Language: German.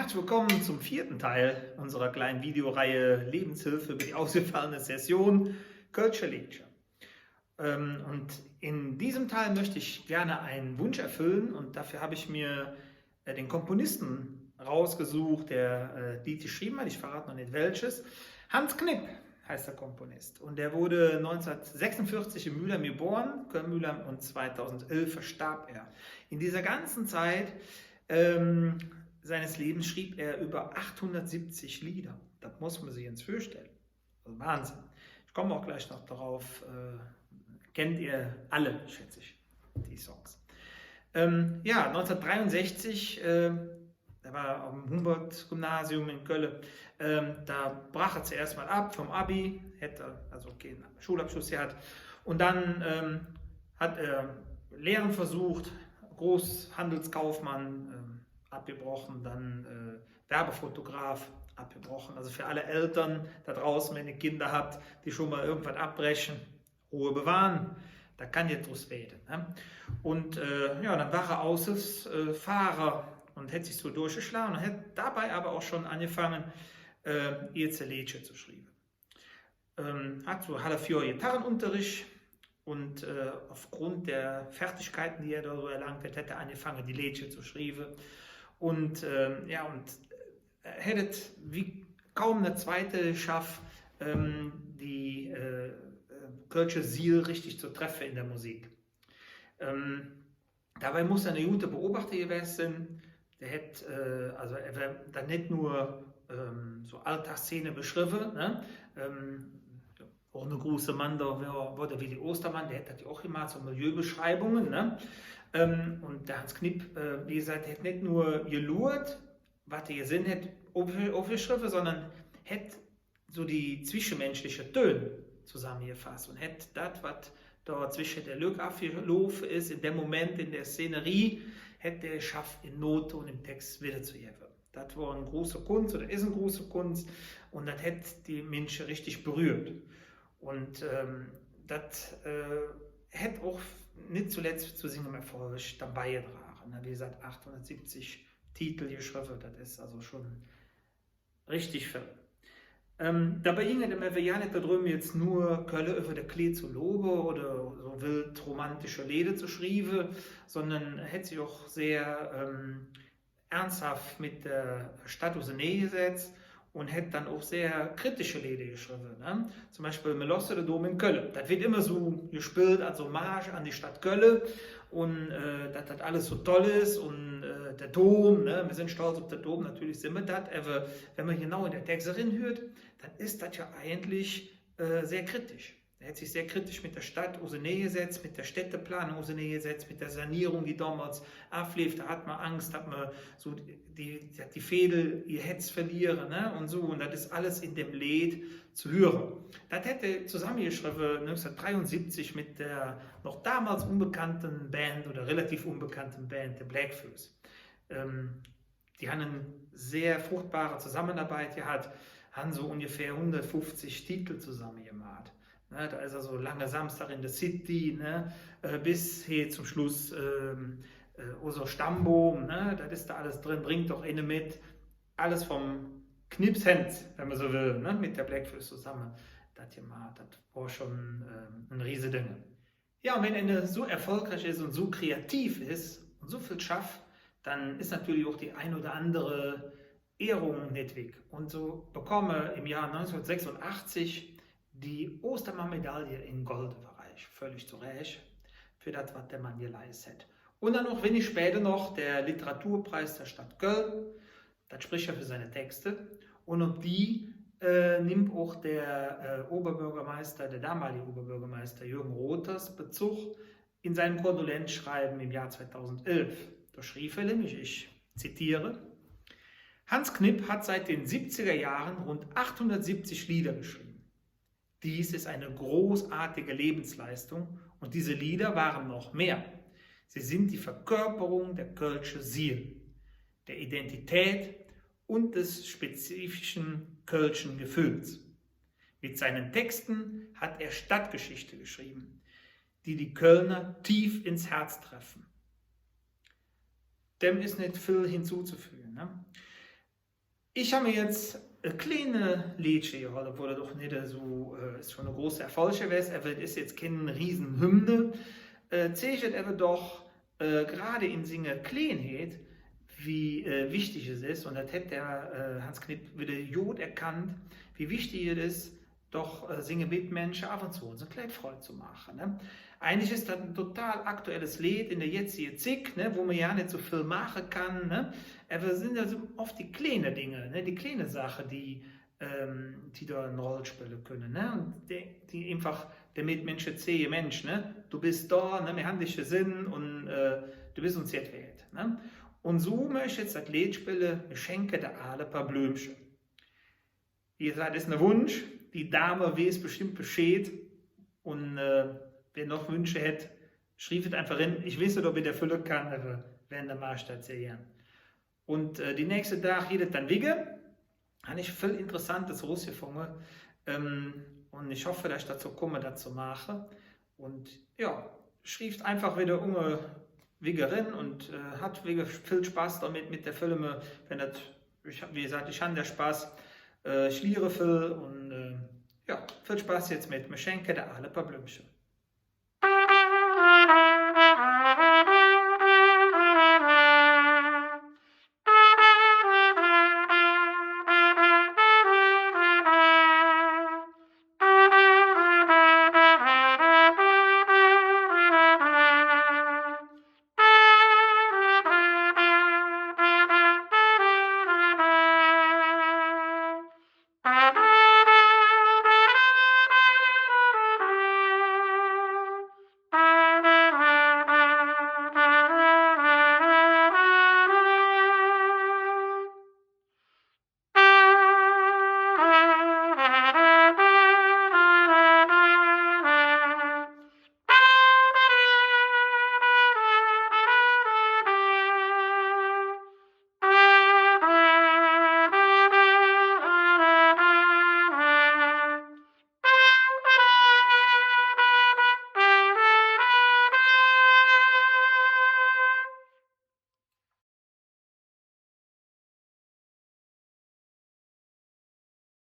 Herzlich willkommen zum vierten Teil unserer kleinen Videoreihe Lebenshilfe über die ausgefallene Session Kölsche Liedje. Und in diesem Teil möchte ich gerne einen Wunsch erfüllen und dafür habe ich mir den Komponisten rausgesucht, der Lied geschrieben hat. Ich verrate noch nicht welches. Hans Knipp heißt der Komponist und der wurde 1946 in Mülheim geboren, Köln-Mülheim, und 2011 verstarb er. In dieser ganzen Zeit seines Lebens schrieb er über 870 Lieder. Das muss man sich jetzt vorstellen. Also Wahnsinn. Ich komme auch gleich noch darauf. Kennt ihr alle, schätze ich, die Songs. 1963, er war am Humboldt-Gymnasium in Köln, da brach er zuerst mal ab vom Abi, hätte also keinen Schulabschluss gehabt. Und dann hat er Lehren versucht, Großhandelskaufmann, abgebrochen, dann Werbefotograf, abgebrochen. Also für alle Eltern da draußen, wenn ihr Kinder habt, die schon mal irgendwas abbrechen, Ruhe bewahren, da kann ihr draus werden. Ne? Und dann war er Aushilfsfahrer und hat sich so durchgeschlagen und hat dabei aber auch schon angefangen, erste Liedje zu schreiben. Hat so halbe 4 Jahre Gitarrenunterricht und aufgrund der Fertigkeiten, die er da so erlangt hat, hat er angefangen, die Liedje zu schreiben. Und hätte wie kaum eine zweite geschafft, die Kölsche Ziel richtig zu treffen in der Musik. Dabei muss er eine gute Beobachter gewesen sein. Der hat, er war dann nicht nur so Alltagsszene beschrieben, ne? Auch eine große Mann, da war der Willi Ostermann, der hat ja auch immer so Milieubeschreibungen, ne? Und der Hans Knipp, wie gesagt, der hat nicht nur gelurrt, was er gesehen hat, aufgeschrieben, sondern hat so die zwischenmenschlichen Töne zusammengefasst und hat das, was da zwischen der Lücke abgelaufen ist, in dem Moment, in der Szenerie, hat er geschafft, in Note und im Text wiederzugeben. Das war eine große Kunst oder ist eine große Kunst und das hat die Menschen richtig berührt. Und das hat auch nicht zuletzt zu singen erfolgreich dabei getragen. Wie gesagt, 870 Titel geschrieben, das ist also schon richtig viel. Dabei ging es immer ja nicht darum, jetzt nur Köln über der Klee zu loben oder so wild romantische Lieder zu schreiben, sondern er hat sich auch sehr ernsthaft mit der Stadt aus der Nähe gesetzt und hat dann auch sehr kritische Lieder geschrieben. Ne? Zum Beispiel Melosse der Dom in Köln. Das wird immer so gespielt als Hommage an die Stadt Köln und dass das alles so toll ist und der Dom, ne? Wir sind stolz auf den Dom, natürlich sind wir das, aber wenn man genau in der Texterin hört, dann ist das ja eigentlich sehr kritisch. Er hat sich sehr kritisch mit der Stadt aus der Nähe gesetzt, mit der Städteplanung aus der Nähe gesetzt, mit der Sanierung, die damals ablief. Da hat man Angst, hat man so die Fädel ihr Hetz verlieren, ne? Und so. Und das ist alles in dem Lied zu hören. Das hätte zusammengeschrieben 1973 mit der noch damals unbekannten Band oder relativ unbekannten Band, der Blackfoes. Die haben eine sehr fruchtbare Zusammenarbeit gehabt, haben so ungefähr 150 Titel zusammen gemacht. Ne, da ist also Lange Samstag in der City, ne, bis hier zum Schluss unser Stammbaum, ne, das ist da alles drin, bringt doch eine mit. Alles vom Knipshand, wenn man so will, ne, mit der Blackfoes zusammen. Das war schon ein Riesending. Ja, und wenn eine so erfolgreich ist und so kreativ ist und so viel schafft, dann ist natürlich auch die ein oder andere Ehrung nicht weg. Und so bekomme im Jahr 1986 die Ostermann-Medaille in Goldbereich, völlig zu Recht, für das, was der Mann geleistet hat. Und dann noch wenig später noch der Literaturpreis der Stadt Köln, das spricht ja für seine Texte. Und um die nimmt auch der Oberbürgermeister, der damalige Oberbürgermeister Jürgen Rothers Bezug in seinem Kondolenzschreiben im Jahr 2011. Da schrieb er nämlich, ich zitiere: Hans Knipp hat seit den 70er Jahren rund 870 Lieder geschrieben. Dies ist eine großartige Lebensleistung und diese Lieder waren noch mehr. Sie sind die Verkörperung der Kölsche Ziel, der Identität und des spezifischen Kölschen Gefühls. Mit seinen Texten hat er Stadtgeschichte geschrieben, die die Kölner tief ins Herz treffen. Dem ist nicht viel hinzuzufügen. Ne? Ich habe mir jetzt ein kleines Liedchen geholt, obwohl er doch nicht so, ist schon eine große Erfolg gewesen, aber es ist jetzt keine riesen Hymne. Zeigt aber doch gerade in seiner Kleinheit, wie wichtig es ist, und das hat der Hans Knipp wieder gut erkannt, wie wichtig es ist, doch seine Mitmenschen ab und zu uns ein kleines Freude zu machen. Ne? Eigentlich ist das ein total aktuelles Lied in der jetzigen Zeit, ne, wo man ja nicht so viel machen kann. Ne? Aber es sind also oft die kleinen Dinge, ne, die kleinen Sachen, die da eine Rolle spielen können. Ne? Und die einfach der Mitmenschen sehen, Mensch, ne? Du bist da, ne? Wir haben dich gesehen und du bist uns jetzt wert. Ne? Und so möchte ich jetzt das Lied spielen, ich schenke dir alle ein paar Blümchen. Wie gesagt, das ist ein Wunsch, die Dame weiß bestimmt Bescheid und wer noch Wünsche hat, schreibt es einfach hin. Ich weiß nicht, ob ich das erfüllen kann, aber wenn, dann mache ich das sehr gern. Und die nächste Tag geht es dann wieder. Habe ich viel Interessantes rausgefunden. Und ich hoffe, dass ich dazu komme, das zu machen. Und ja, schreibt einfach wieder Wiggerin und hat viel Spaß damit mit der Filme. Wie gesagt, ich habe der Spaß. Ich liere viel und ja, viel Spaß jetzt mit. Wir schenken dir alle ein paar Blümchen.